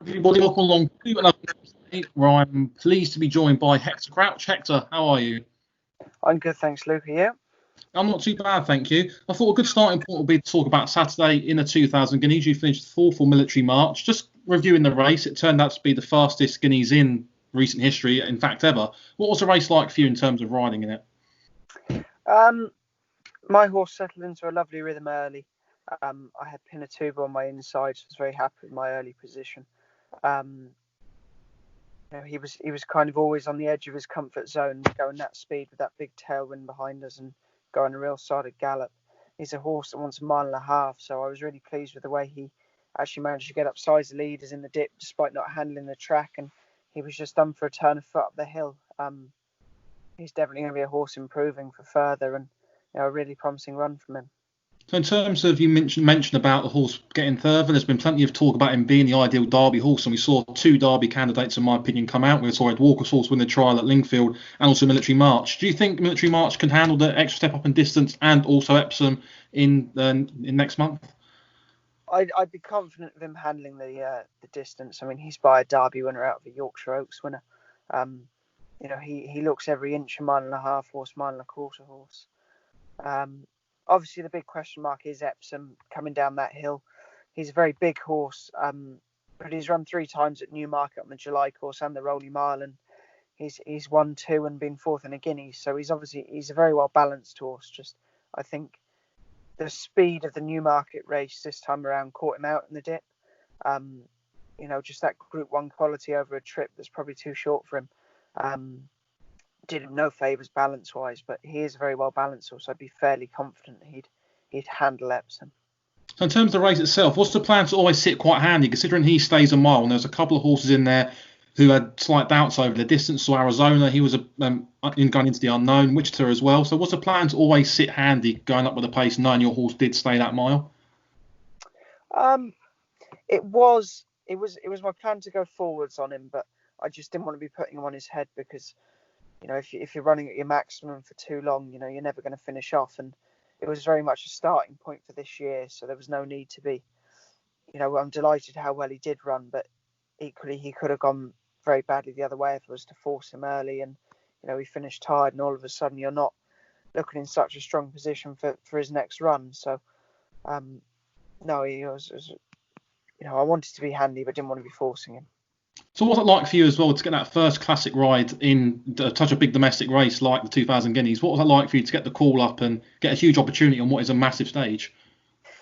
Everybody, welcome along to another episode where I'm pleased to be joined by Hector Crouch. Hector, how are you? I'm good, thanks, Luca. Yeah. I'm not too bad, thank you. I thought a good starting point would be to talk about Saturday in the 2000 Guineas. You finished fourth for Military March. Just reviewing the race, it turned out to be the fastest Guineas in recent history, in fact, ever. What was the race like for you in terms of riding in it? My horse settled into a lovely rhythm early. I had Pinatubo on my inside, so I was very happy with my early position. He was kind of always on the edge of his comfort zone, going that speed with that big tailwind behind us and going a real solid gallop. He's a horse that wants a mile and a half, so I was really pleased with the way he actually managed to get upside the leaders in the dip despite not handling the track, and he was just done for a turn of foot up the hill. He's definitely going to be a horse improving for further, and a really promising run from him. So in terms of, you mentioned about the horse getting third, there's been plenty of talk about him being the ideal Derby horse, and we saw two Derby candidates, in my opinion, come out. We saw Ed Walker's horse win the trial at Lingfield, and also Military March. Do you think Military March can handle the extra step up in distance, and also Epsom in next month? I'd be confident of him handling the distance. I mean, he's by a Derby winner out of a Yorkshire Oaks winner. He looks every inch a mile and a half horse, mile and a quarter horse. Obviously, the big question mark is Epsom coming down that hill. He's a very big horse, but he's run 3 times at Newmarket on the July course and the Rolling Mile, and he's won 2 and been 4th in a Guineas. So he's a very well balanced horse. Just I think the speed of the Newmarket race this time around caught him out in the dip. Just that Group 1 quality over a trip that's probably too short for him. Did him no favours balance wise, but he is very well balanced, so I'd be fairly confident he'd handle Epsom. So in terms of the race itself, what's the plan to always sit quite handy, considering he stays a mile, and there's a couple of horses in there who had slight doubts over the distance. So Arizona, he was going into the unknown, Wichita as well. So what's the plan to always sit handy going up with the pace, knowing your horse did stay that mile? It was my plan to go forwards on him, but I just didn't want to be putting him on his head because, if you're running at your maximum for too long, you're never going to finish off. And it was very much a starting point for this year, so there was no need to be. I'm delighted how well he did run, but equally he could have gone very badly the other way if it was to force him early, and he finished tired, and all of a sudden you're not looking in such a strong position for his next run. So no, he was I wanted to be handy, but didn't want to be forcing him. So what's it like for you as well to get that first classic ride in such a big domestic race like the 2000 Guineas? What was it like for you to get the call up and get a huge opportunity on what is a massive stage?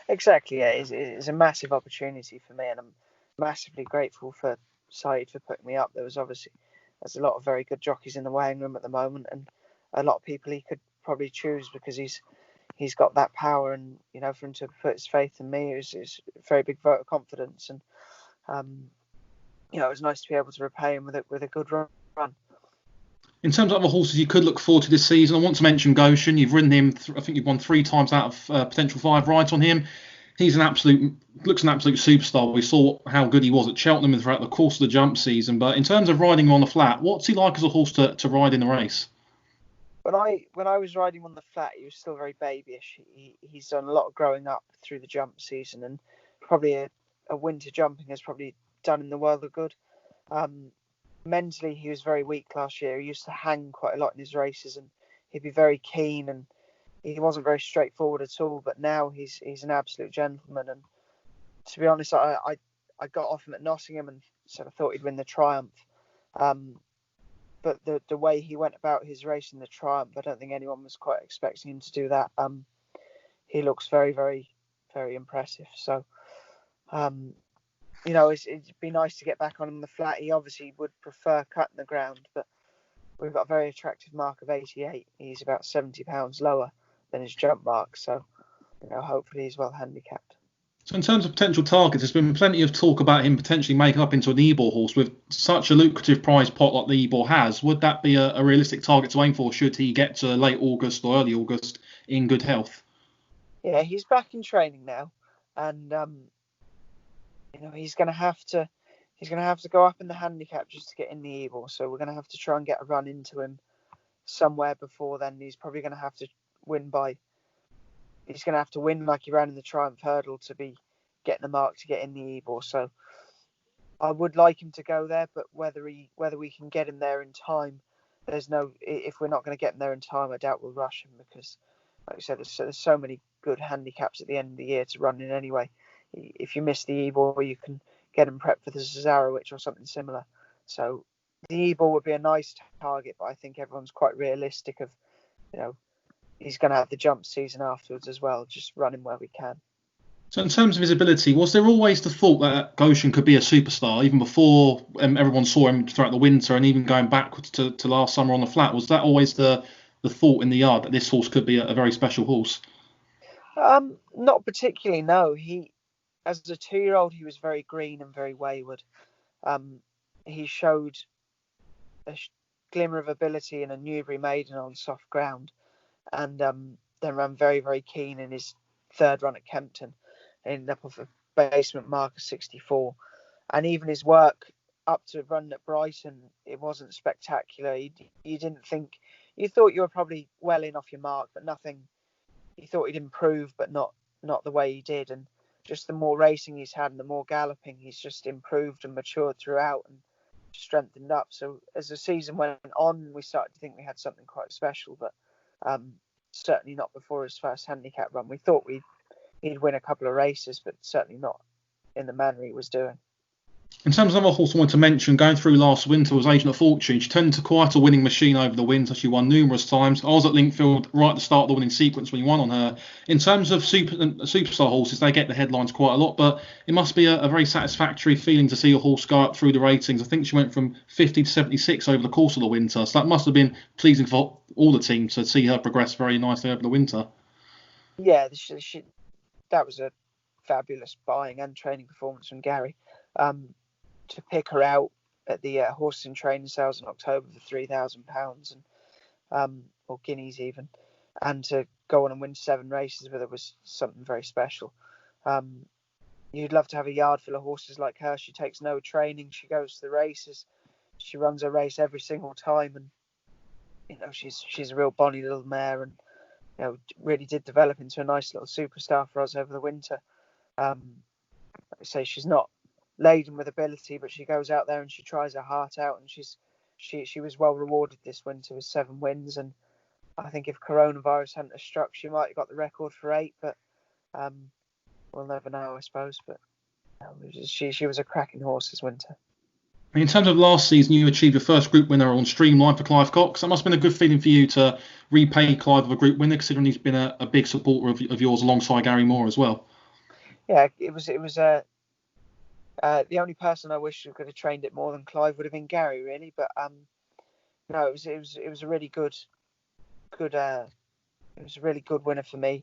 Exactly, yeah. It's a massive opportunity for me, and I'm massively grateful for Saeed for putting me up. There's a lot of very good jockeys in the weighing room at the moment, and a lot of people he could probably choose because he's got that power, and for him to put his faith in me is a very big vote of confidence, and it was nice to be able to repay him with a good run. In terms of other horses you could look forward to this season, I want to mention Goshen. You've ridden him. I think you've won 3 times out of potential 5 rides on him. He's looks an absolute superstar. We saw how good he was at Cheltenham and throughout the course of the jump season. But in terms of riding him on the flat, what's he like as a horse to ride in the race? When I was riding on the flat, he was still very babyish. He's done a lot of growing up through the jump season, and probably a winter jumping has probably done him the world of good. Mentally, he was very weak last year. He used to hang quite a lot in his races, and he'd be very keen, and he wasn't very straightforward at all. But now he's an absolute gentleman. And to be honest, I got off him at Nottingham and said I thought he'd win the Triumph. But the way he went about his race in the Triumph, I don't think anyone was quite expecting him to do that. He looks very, very, very impressive. So, it'd be nice to get back on him the flat. He obviously would prefer cutting the ground, but we've got a very attractive mark of 88. He's about 70 pounds lower than his jump mark. So, hopefully he's well handicapped. So in terms of potential targets, there's been plenty of talk about him potentially making up into an Ebor horse with such a lucrative prize pot like the Ebor has. Would that be a realistic target to aim for should he get to late August or early August in good health? Yeah, he's back in training now, and he's going to have to go up in the handicap just to get in the Ebor. So we're going to have to try and get a run into him somewhere before then. He's probably going to have to win like he ran in the Triumph Hurdle to be getting the mark to get in the Ebor. So I would like him to go there, but whether we can get him there in time, if we're not going to get him there in time, I doubt we'll rush him because, like I said, there's so many good handicaps at the end of the year to run in anyway. If you miss the Ebor, you can get him prepped for the Cesarewitch or something similar. So the Ebor would be a nice target, but I think everyone's quite realistic of, he's going to have the jump season afterwards as well, just running where we can. So in terms of his ability, was there always the thought that Goshen could be a superstar, even before everyone saw him throughout the winter and even going backwards to last summer on the flat? Was that always the thought in the yard that this horse could be a very special horse? Not particularly, no. As a 2-year-old, he was very green and very wayward. He showed a glimmer of ability in a Newbury maiden on soft ground, and then ran very, very keen in his third run at Kempton. Ended up off a basement mark of 64. And even his work up to run at Brighton, it wasn't spectacular. You didn't think, you thought you were probably well in off your mark, but nothing. You thought he'd improve, but not the way he did. And just the more racing he's had and the more galloping, he's just improved and matured throughout and strengthened up. So as the season went on, we started to think we had something quite special, but certainly not before his first handicap run. We thought he'd win a couple of races, but certainly not in the manner he was doing. In terms of another horse I wanted to mention, going through last winter was Agent of Fortune. She turned into quite a winning machine over the winter. She won numerous times. I was at Linkfield right at the start of the winning sequence when you won on her. In terms of superstar horses, they get the headlines quite a lot, but it must be a very satisfactory feeling to see a horse go up through the ratings. I think she went from 50 to 76 over the course of the winter, so that must have been pleasing for all the teams to see her progress very nicely over the winter. Yeah, that was a fabulous buying and training performance from Gary. To pick her out at the horse and training sales in October for £3,000 and or guineas even, and to go on and win 7 races with her was something very special. You'd love to have a yard full of horses like her. She takes no training. She goes to the races. She runs a race every single time, and she's a real bonny little mare, and really did develop into a nice little superstar for us over the winter. Like I say, she's not laden with ability, but she goes out there and she tries her heart out, and she was well rewarded this winter with 7 wins. And I think if coronavirus hadn't have struck, she might have got the record for 8, but we'll never know, I suppose. But she was a cracking horse this winter. In terms of last season, you achieved your first group winner on Streamline for Clive Cox. That must have been a good feeling for you to repay Clive with a group winner, considering he's been a big supporter of yours alongside Gary Moore as well. Yeah, it was the only person I wish who could have trained it more than Clive would have been Gary, really. But no, it was a really good it was a really good winner for me,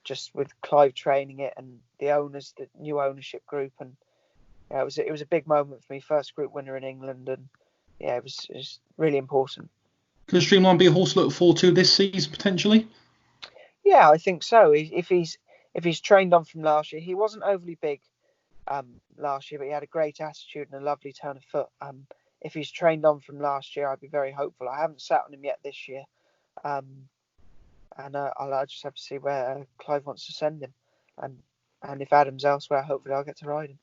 just with Clive training it and the new ownership group, and it was a big moment for me, first group winner in England, and it was really important. Could Streamline be a horse to look forward to this season potentially? Yeah, I think so. If he's trained on from last year, he wasn't overly big last year, but he had a great attitude and a lovely turn of foot. If he's trained on from last year, I'd be very hopeful. I haven't sat on him yet this year, and I'll just have to see where Clive wants to send him, and if Adam's elsewhere, hopefully I'll get to ride him.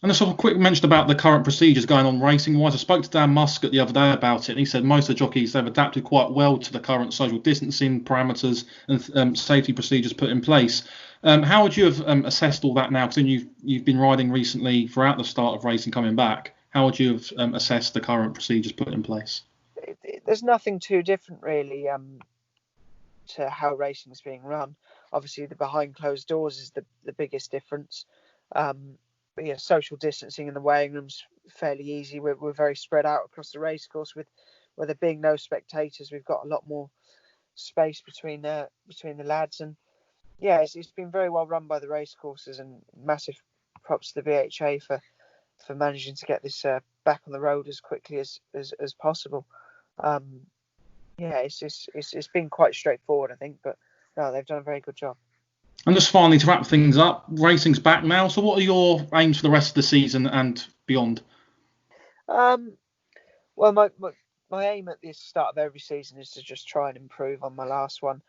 And a sort of quick mention about the current procedures going on racing-wise. I spoke to Dan Muscat the other day about it, and he said most of the jockeys have adapted quite well to the current social distancing parameters and safety procedures put in place. How would you have assessed all that now? Because you've been riding recently throughout the start of racing coming back. How would you have assessed the current procedures put in place? There's nothing too different really to how racing is being run. Obviously, the behind closed doors is the biggest difference. But yeah, social distancing in the weighing room's fairly easy. We're very spread out across the racecourse with there being no spectators. We've got a lot more space between the lads, and yeah, it's been very well run by the racecourses, and massive props to the VHA for managing to get this back on the road as quickly as possible. Yeah, it's been quite straightforward, I think, but no, they've done a very good job. And just finally, to wrap things up, racing's back now. So what are your aims for the rest of the season and beyond? Well, my aim at the start of every season is to just try and improve on my last one.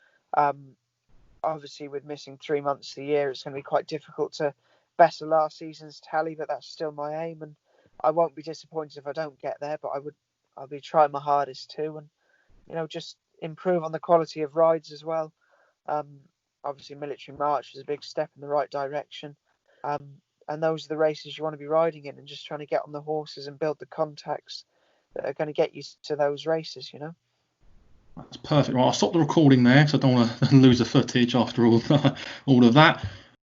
Obviously, with missing 3 months of the year, it's going to be quite difficult to better last season's tally, but that's still my aim. And I won't be disappointed if I don't get there, but I'll be trying my hardest too, and just improve on the quality of rides as well. Um, Obviously, Military March is a big step in the right direction, and those are the races you want to be riding in, and just trying to get on the horses and build the contacts that are going to get you to those races. That's perfect. Right, I'll stop the recording there because I don't want to lose the footage after all of that.